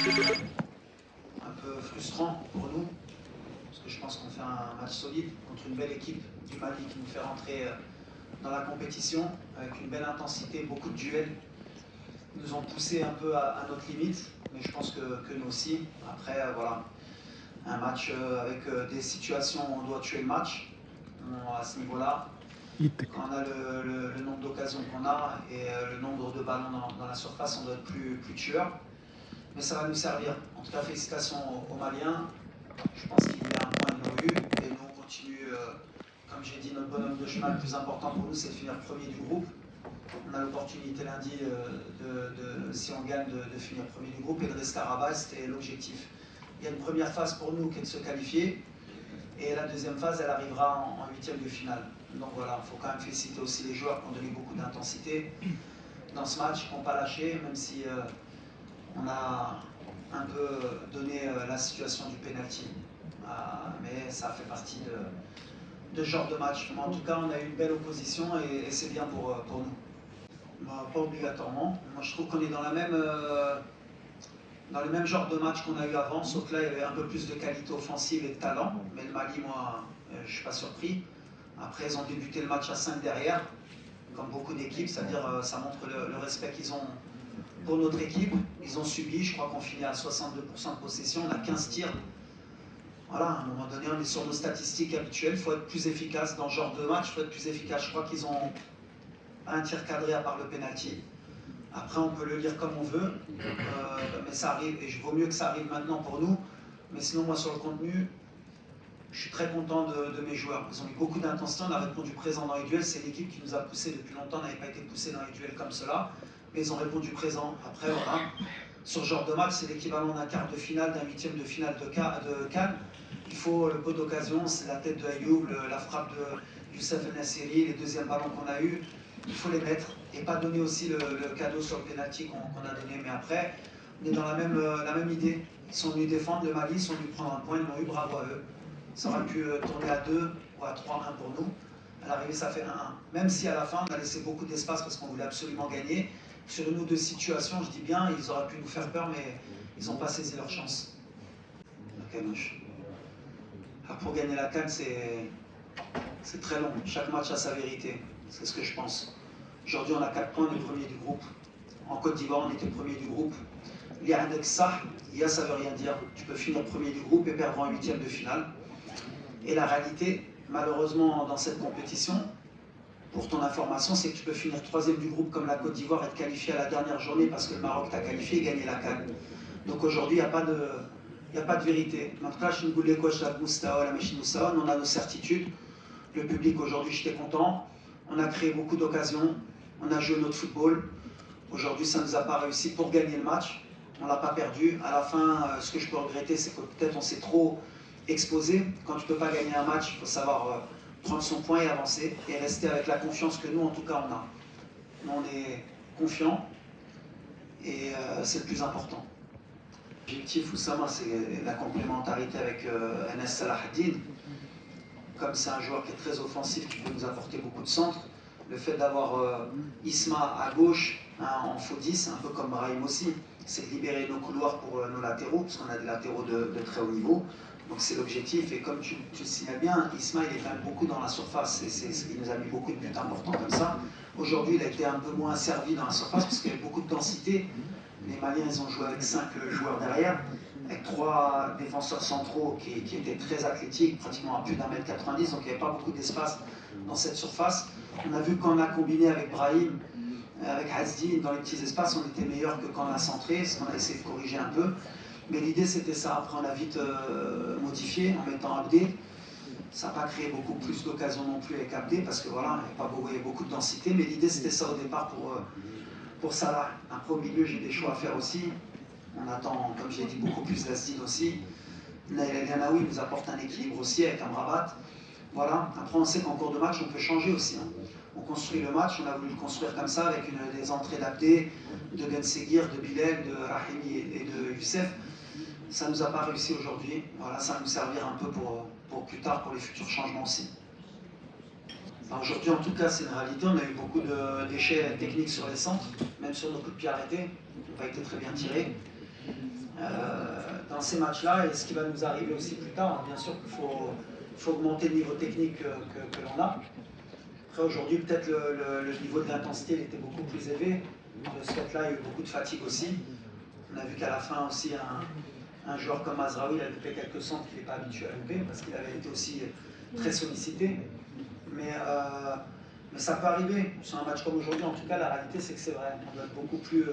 Un peu frustrant pour nous, parce que je pense qu'on fait un match solide contre une belle équipe du Mali qui nous fait rentrer dans la compétition avec une belle intensité, beaucoup de duels. Ils nous ont poussé un peu à notre limite, mais je pense que nous aussi. Après, voilà, un match avec des situations où on doit tuer le match. À ce niveau-là, quand on a le nombre d'occasions qu'on a et le nombre de ballons dans la surface, on doit être plus tueur. Mais ça va nous servir. En tout cas, félicitations aux Maliens. Je pense qu'il y a un point, ils l'ont eu. Et nous, on continue, comme j'ai dit, notre bonhomme de chemin le plus important pour nous, c'est de finir premier du groupe. On a l'opportunité lundi, si on gagne, de finir premier du groupe et de rester à Rabat. C'était l'objectif. Il y a une première phase pour nous qui est de se qualifier. Et la deuxième phase, elle arrivera en huitième de finale. Donc voilà, il faut quand même féliciter aussi les joueurs qui ont donné beaucoup d'intensité dans ce match, qui n'ont pas lâché, même si on a un peu donné la situation du penalty. Mais ça fait partie de ce genre de match. Mais en tout cas, on a eu une belle opposition et c'est bien pour nous. Bah, pas obligatoirement. Moi, je trouve qu'on est dans le même genre de match qu'on a eu avant, sauf que là, il y avait un peu plus de qualité offensive et de talent. Mais le Mali, moi, je ne suis pas surpris. Après, ils ont débuté le match à 5 derrière, comme beaucoup d'équipes, c'est-à-dire ça montre le respect qu'ils ont pour notre équipe. Ils ont subi, je crois qu'on finit à 62% de possession, on a 15 tirs. Voilà, à un moment donné, on est sur nos statistiques habituelles, il faut être plus efficace dans ce genre de match, il faut être plus efficace. Je crois qu'ils ont un tir cadré à part le penalty. Après, on peut le lire comme on veut, mais ça arrive, et il vaut mieux que ça arrive maintenant pour nous. Mais sinon, moi, sur le contenu, je suis très content de mes joueurs. Ils ont eu beaucoup d'intensité, on a répondu présent dans les duels. C'est l'équipe qui nous a poussé depuis longtemps, on n'avait pas été poussé dans les duels comme cela. Mais ils ont répondu présent. Après, voilà, sur ce genre de match, c'est l'équivalent d'un quart de finale, d'un huitième de finale de Cannes. Il faut le peu d'occasion, c'est la tête de Ayoub, la frappe de Youssef El Nassiri, les deuxièmes ballons qu'on a eus. Il faut les mettre et pas donner aussi le cadeau sur le penalty qu'on a donné. Mais après, on est dans la même idée. Ils sont venus défendre le Mali, ils sont venus prendre un point, ils l'ont eu, bravo à eux. Ça aurait pu tourner à 2 ou à 3-1 pour nous. À l'arrivée, ça fait 1-1. Même si à la fin, on a laissé beaucoup d'espace parce qu'on voulait absolument gagner. Sur une ou deux situations, je dis bien, ils auraient pu nous faire peur, mais ils n'ont pas saisi leur chance. Alors pour gagner la CAN, c'est très long. Chaque match a sa vérité. C'est ce que je pense. Aujourd'hui, on a 4 points, on est premier du groupe. En Côte d'Ivoire, on était premier du groupe. Il y a un ça veut rien dire. Tu peux finir premier du groupe et perdre en huitième de finale. Et la réalité, malheureusement, dans cette compétition, pour ton information, c'est que tu peux finir troisième du groupe comme la Côte d'Ivoire et te qualifier à la dernière journée parce que le Maroc t'a qualifié et gagné la CAN. Donc aujourd'hui, il n'y a pas de vérité. En tout cas, on a nos certitudes. Le public aujourd'hui, j'étais content. On a créé beaucoup d'occasions. On a joué notre football. Aujourd'hui, ça ne nous a pas réussi pour gagner le match. On ne l'a pas perdu. À la fin, ce que je peux regretter, c'est que peut-être on s'est trop exposé. Quand tu ne peux pas gagner un match, il faut savoir prendre son point et avancer et rester avec la confiance que nous, en tout cas, on a. Nous, on est confiants et c'est le plus important. L'objectif, Oussama, c'est la complémentarité avec Enes Salahaddin. Comme c'est un joueur qui est très offensif, qui peut nous apporter beaucoup de centres, le fait d'avoir Isma à gauche, en faux 10, un peu comme Brahim aussi, c'est de libérer nos couloirs pour nos latéraux, parce qu'on a des latéraux de très haut niveau. Donc c'est l'objectif, et comme tu le signales bien, Isma il est quand même beaucoup dans la surface, il nous a mis beaucoup de buts importants comme ça. Aujourd'hui il a été un peu moins servi dans la surface, parce qu'il y avait beaucoup de densité. Les Maliens ils ont joué avec 5 joueurs derrière, avec 3 défenseurs centraux qui étaient très athlétiques, pratiquement à plus d'1 mètre 90, donc il n'y avait pas beaucoup d'espace dans cette surface. On a vu qu'on a combiné avec Brahim, avec Hasdi, dans les petits espaces, on était meilleur que quand on a centré, ce qu'on a essayé de corriger un peu. Mais l'idée c'était ça, après on a vite modifié en mettant Abdé. Ça n'a pas créé beaucoup plus d'occasions non plus avec Abdé, parce que voilà, il y avait beaucoup de densité, mais l'idée c'était ça au départ pour Salah. Après au milieu j'ai des choix à faire aussi. On attend, comme j'ai dit, beaucoup plus d'Asdine aussi. El Ghanaoui nous apporte un équilibre aussi avec Amrabat. Voilà. Après, on sait qu'en cours de match, on peut changer aussi. On construit le match, on a voulu le construire comme ça, avec des entrées d'Abdé, de Ben Seguir, de Bilal, de Rahimi et de Youssef. Ça ne nous a pas réussi aujourd'hui. Voilà, ça va nous servir un peu pour plus tard, pour les futurs changements aussi. Aujourd'hui, en tout cas, c'est une réalité. On a eu beaucoup de déchets techniques sur les centres, même sur nos coups de pied arrêtés. Ils n'ont pas été très bien tirés. dans ces matchs-là et ce qui va nous arriver aussi plus tard. Bien sûr qu'il faut augmenter le niveau technique que l'on a. Après aujourd'hui, peut-être le niveau de l'intensité était beaucoup plus élevé. De ce fait-là, il y a eu beaucoup de fatigue aussi. On a vu qu'à la fin aussi, un joueur comme Mazraoui, il a loupé quelques centres qu'il n'est pas habitué à louper parce qu'il avait été aussi très sollicité. Mais ça peut arriver sur un match comme aujourd'hui. En tout cas, la réalité, c'est que c'est vrai. On doit être beaucoup plus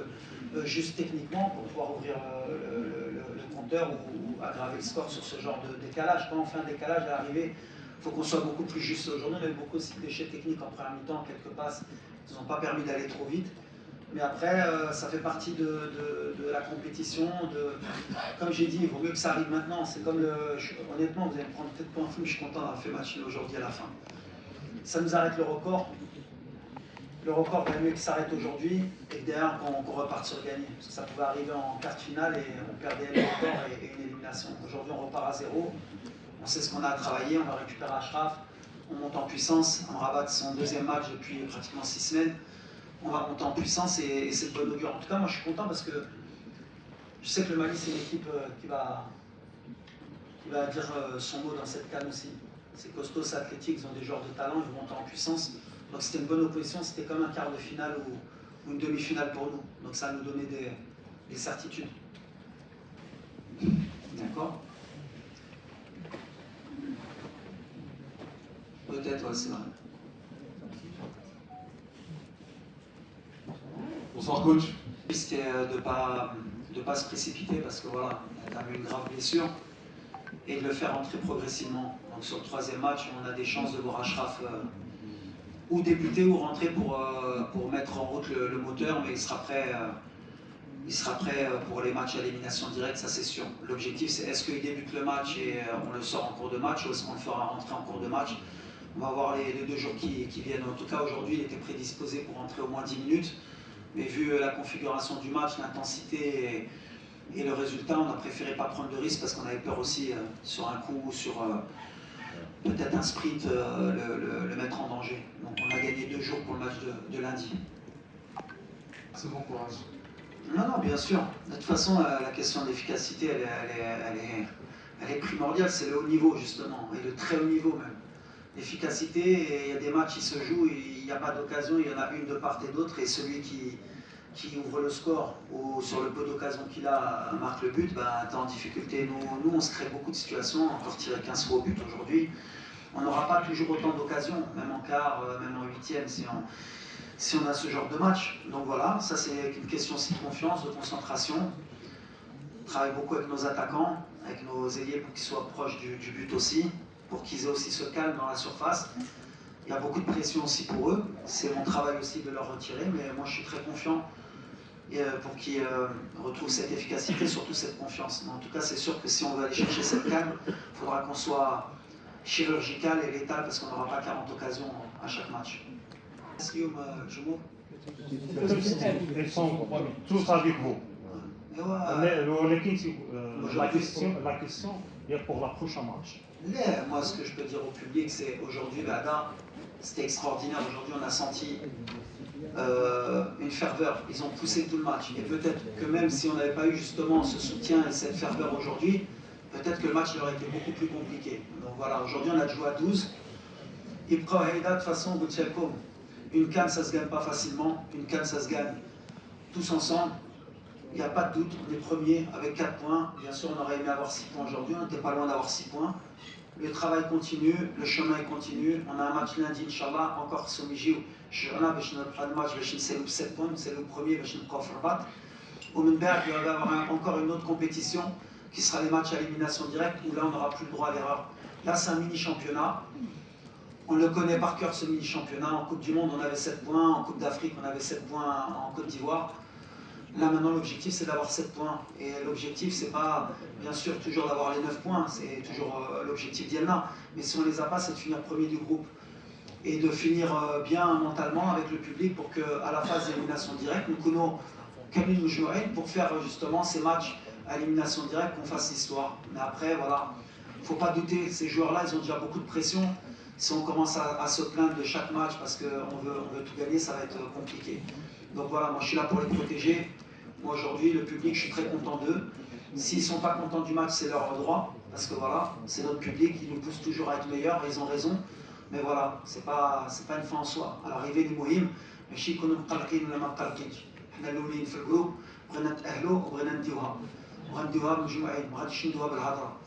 juste techniquement pour pouvoir ouvrir le compteur ou aggraver le score sur ce genre de décalage. Quand on fait un décalage à l'arrivée, il faut qu'on soit beaucoup plus juste. Aujourd'hui, on a eu beaucoup aussi de déchets techniques en première mi-temps, quelques passes qui ne nous ont pas permis d'aller trop vite. Mais après, ça fait partie de la compétition. Comme j'ai dit, il vaut mieux que ça arrive maintenant. C'est comme honnêtement, vous allez me prendre peut-être pas un flou, je suis content d'avoir fait match aujourd'hui à la fin. Ça nous arrête le record. Le record, il vaut mieux que ça s'arrête aujourd'hui et que derrière, qu'on reparte sur le gagné. Parce que ça pouvait arriver en quart de finale et on perdait le record et une élimination. Aujourd'hui, on repart à zéro. On sait ce qu'on a à travailler. On va récupérer Achraf. On monte en puissance. On rabat son deuxième match depuis pratiquement 6 semaines. On va monter en puissance et c'est de bonne augure. En tout cas, moi, je suis content parce que je sais que le Mali, c'est une équipe qui va dire son mot dans cette CAN aussi. C'est costaud, c'est athlétique, ils ont des joueurs de talent, ils vont monter en puissance. Donc c'était une bonne opposition, c'était comme un quart de finale ou une demi-finale pour nous. Donc ça nous donnait des certitudes. D'accord? Peut-être, ouais, c'est vrai. Bonsoir coach. C'était de pas se précipiter parce que voilà, on a eu une grave blessure et de le faire entrer progressivement. Donc sur le troisième match, on a des chances de voir Achraf ou débuter ou rentrer pour mettre en route le moteur, mais il sera prêt pour les matchs à élimination directe, ça c'est sûr. L'objectif c'est est-ce qu'il débute le match et on le sort en cours de match ou est-ce qu'on le fera rentrer en cours de match. On va voir les 2 jours qui viennent. En tout cas aujourd'hui il était prédisposé pour rentrer au moins 10 minutes. Mais vu la configuration du match, l'intensité et le résultat, on a préféré pas prendre de risque parce qu'on avait peur aussi sur un coup ou sur peut-être un sprint, le mettre en danger. Donc on a gagné 2 jours pour le match de lundi. C'est bon courage. Non, bien sûr. De toute façon, la question de l'efficacité, elle est primordiale. C'est le haut niveau justement, et le très haut niveau même. L'efficacité, il y a des matchs qui se jouent, il n'y a pas d'occasion, il y en a une de part et d'autre, et celui qui ouvre le score ou sur le peu d'occasions qu'il a marque le but, ben, t'es en difficulté. Nous, on se crée beaucoup de situations, encore tiré 15 fois au but aujourd'hui. On n'aura pas toujours autant d'occasions, même en quart, même en huitième, si on a ce genre de match. Donc voilà, ça c'est une question aussi de confiance, de concentration. On travaille beaucoup avec nos attaquants, avec nos ailiers pour qu'ils soient proches du but aussi, pour qu'ils aient aussi ce calme dans la surface. Il y a beaucoup de pression aussi pour eux. C'est mon travail aussi de leur retirer, mais moi je suis très confiant pour qu'ils retrouvent cette efficacité, surtout cette confiance. Mais en tout cas, c'est sûr que si on veut aller chercher cette calme, il faudra qu'on soit chirurgical et létal parce qu'on n'aura pas 40 occasions à chaque match. Ils sont tous avec vous. La question est pour la prochaine match. Moi, ce que je peux dire au public, c'est aujourd'hui, c'était extraordinaire. Aujourd'hui, on a senti une ferveur. Ils ont poussé tout le match. Et peut-être que même si on n'avait pas eu justement ce soutien et cette ferveur aujourd'hui, peut-être que le match aurait été beaucoup plus compliqué. Donc voilà, aujourd'hui, on a joué à 12. Et de toute façon, une CAN, ça ne se gagne pas facilement. Une CAN, ça se gagne tous ensemble. Il n'y a pas de doute, on est premier avec 4 points. Bien sûr, on aurait aimé avoir 6 points aujourd'hui, on n'était pas loin d'avoir 6 points. Le travail continue, le chemin continue. On a un match lundi, Inch'Allah, encore sur Mijiou. On a un match, c'est 7 points, c'est le premier, il va y avoir encore une autre compétition qui sera les matchs à élimination directe, où là, on n'aura plus le droit à l'erreur. Là, c'est un mini-championnat. On le connaît par cœur, ce mini-championnat. En Coupe du Monde, on avait 7 points. En Coupe d'Afrique, on avait 7 points en Côte d'Ivoire. Là, maintenant, l'objectif, c'est d'avoir 7 points. Et l'objectif, c'est pas, bien sûr, toujours d'avoir les 9 points. C'est toujours l'objectif d'Yelna. Mais si on ne les a pas, c'est de finir premier du groupe. Et de finir bien mentalement avec le public pour qu'à la phase d'élimination directe, nous connaissons Camille Noujouren pour faire justement ces matchs à élimination directe, qu'on fasse l'histoire. Mais après, voilà, il ne faut pas douter. Ces joueurs-là, ils ont déjà beaucoup de pression. Si on commence à se plaindre de chaque match parce qu'on veut tout gagner, ça va être compliqué. Donc voilà, moi je suis là pour les protéger. Moi aujourd'hui, le public, je suis très content d'eux. S'ils ne sont pas contents du match, c'est leur droit, parce que voilà, c'est notre public, ils nous poussent toujours à être meilleurs, et ils ont raison. Mais voilà, c'est pas une fin en soi. À l'arrivée du Mohim, ماشي يكونوا مقلقين ولا ما مقلقينش. حنا الاولين في الجروب بغينا نتأهلوا وبغينا نديوها. وغنديوها بمجموعين، ما غاديش نديوها بالهضره.